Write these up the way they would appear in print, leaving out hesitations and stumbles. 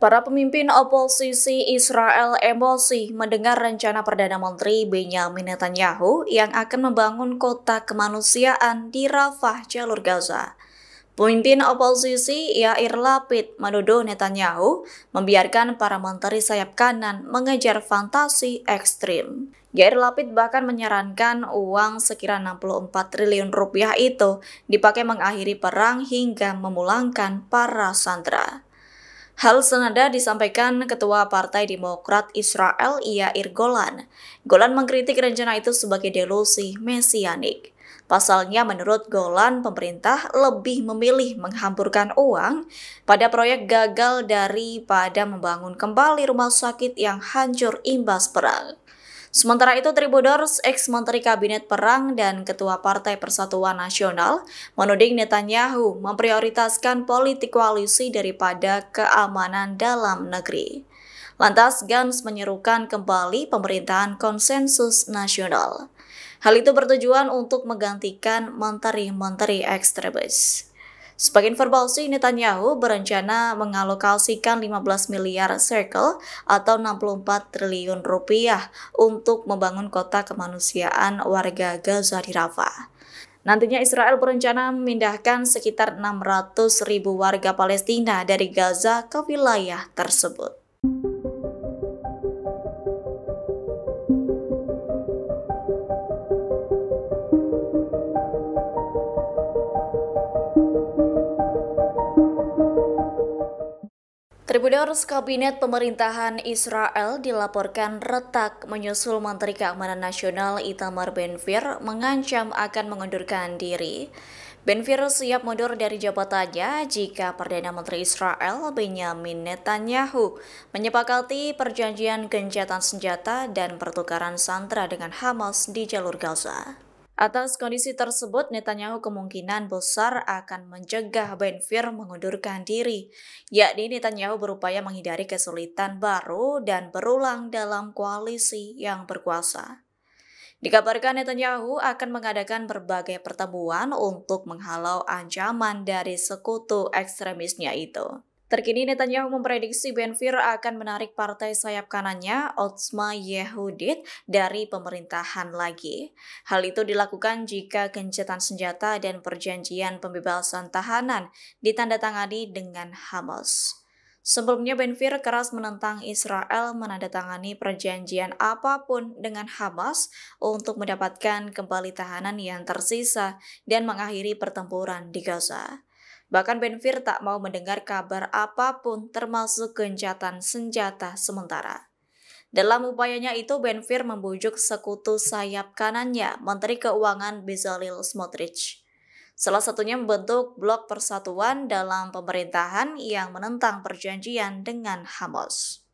Para pemimpin oposisi Israel emosi mendengar rencana Perdana Menteri Benyamin Netanyahu yang akan membangun kota kemanusiaan di Rafah, jalur Gaza. Pemimpin oposisi Yair Lapid menuduh Netanyahu membiarkan para menteri sayap kanan mengejar fantasi ekstrim. Yair Lapid bahkan menyarankan uang sekira 64 triliun rupiah itu dipakai mengakhiri perang hingga memulangkan para sandera. Hal senada disampaikan Ketua Partai Demokrat Israel Yair Golan. Golan mengkritik rencana itu sebagai delusi mesianik. Pasalnya menurut Golan, pemerintah lebih memilih menghamburkan uang pada proyek gagal daripada membangun kembali rumah sakit yang hancur imbas perang. Sementara itu, Tribuners, ex-menteri Kabinet Perang dan Ketua Partai Persatuan Nasional, menuding Netanyahu memprioritaskan politik koalisi daripada keamanan dalam negeri. Lantas, Gantz menyerukan kembali pemerintahan konsensus nasional. Hal itu bertujuan untuk menggantikan menteri-menteri ekstremis. Sebagai informasi, Netanyahu berencana mengalokasikan 15 miliar shekel atau 64 triliun rupiah untuk membangun kota kemanusiaan warga Gaza di Rafah. Nantinya Israel berencana memindahkan sekitar 600.000 warga Palestina dari Gaza ke wilayah tersebut. Tribuners, Kabinet Pemerintahan Israel dilaporkan retak menyusul Menteri Keamanan Nasional Itamar Ben-Gvir mengancam akan mengundurkan diri. Ben-Gvir siap mundur dari jabatannya jika Perdana Menteri Israel Benyamin Netanyahu menyepakati perjanjian gencatan senjata dan pertukaran sandera dengan Hamas di jalur Gaza. Atas kondisi tersebut, Netanyahu kemungkinan besar akan mencegah Ben-Gvir mengundurkan diri, yakni Netanyahu berupaya menghindari kesulitan baru dan berulang dalam koalisi yang berkuasa. Dikabarkan Netanyahu akan mengadakan berbagai pertemuan untuk menghalau ancaman dari sekutu ekstremisnya itu. Terkini Netanyahu memprediksi Ben-Gvir akan menarik partai sayap kanannya Otzma Yehudit dari pemerintahan lagi. Hal itu dilakukan jika gencatan senjata dan perjanjian pembebasan tahanan ditandatangani dengan Hamas. Sebelumnya Ben-Gvir keras menentang Israel menandatangani perjanjian apapun dengan Hamas untuk mendapatkan kembali tahanan yang tersisa dan mengakhiri pertempuran di Gaza. Bahkan Ben-Gvir tak mau mendengar kabar apapun termasuk gencatan senjata sementara. Dalam upayanya itu, Ben-Gvir membujuk sekutu sayap kanannya, Menteri Keuangan Bezalel Smotrich. Salah satunya membentuk blok persatuan dalam pemerintahan yang menentang perjanjian dengan Hamas.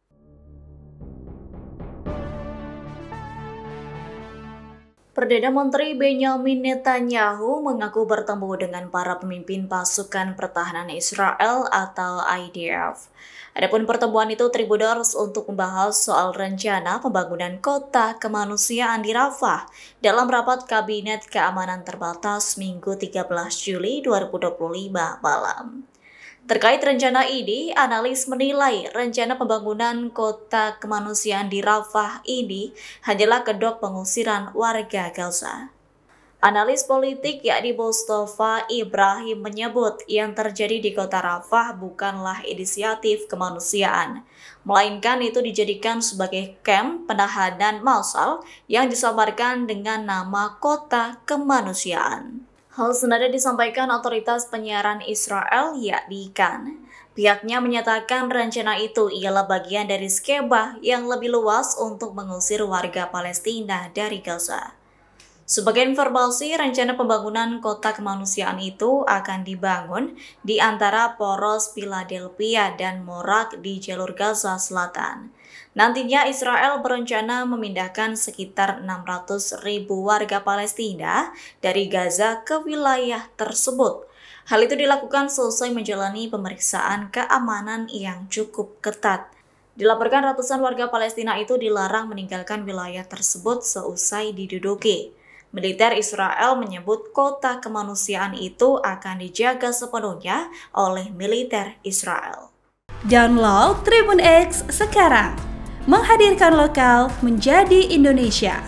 Perdana Menteri Benyamin Netanyahu mengaku bertemu dengan para pemimpin pasukan pertahanan Israel atau IDF. Adapun pertemuan itu Tribuners untuk membahas soal rencana pembangunan kota kemanusiaan di Rafah dalam rapat Kabinet Keamanan Terbatas Minggu 13 Juli 2025 malam. Terkait rencana ini, analis menilai rencana pembangunan kota kemanusiaan di Rafah ini hanyalah kedok pengusiran warga Gaza. Analis politik yakni Mustafa Ibrahim menyebut yang terjadi di kota Rafah bukanlah inisiatif kemanusiaan, melainkan itu dijadikan sebagai kamp penahanan massal yang disamarkan dengan nama kota kemanusiaan. Hal senada disampaikan otoritas penyiaran Israel yakni Kan. Pihaknya menyatakan rencana itu ialah bagian dari skema yang lebih luas untuk mengusir warga Palestina dari Gaza. Sebagai informasi, rencana pembangunan kota kemanusiaan itu akan dibangun di antara poros Philadelphia dan Morak di jalur Gaza Selatan. Nantinya Israel berencana memindahkan sekitar 600.000 warga Palestina dari Gaza ke wilayah tersebut. Hal itu dilakukan selesai menjalani pemeriksaan keamanan yang cukup ketat. Dilaporkan ratusan warga Palestina itu dilarang meninggalkan wilayah tersebut seusai diduduki. Militer Israel menyebut kota kemanusiaan itu akan dijaga sepenuhnya oleh militer Israel. Download Tribun X sekarang. Menghadirkan lokal menjadi Indonesia.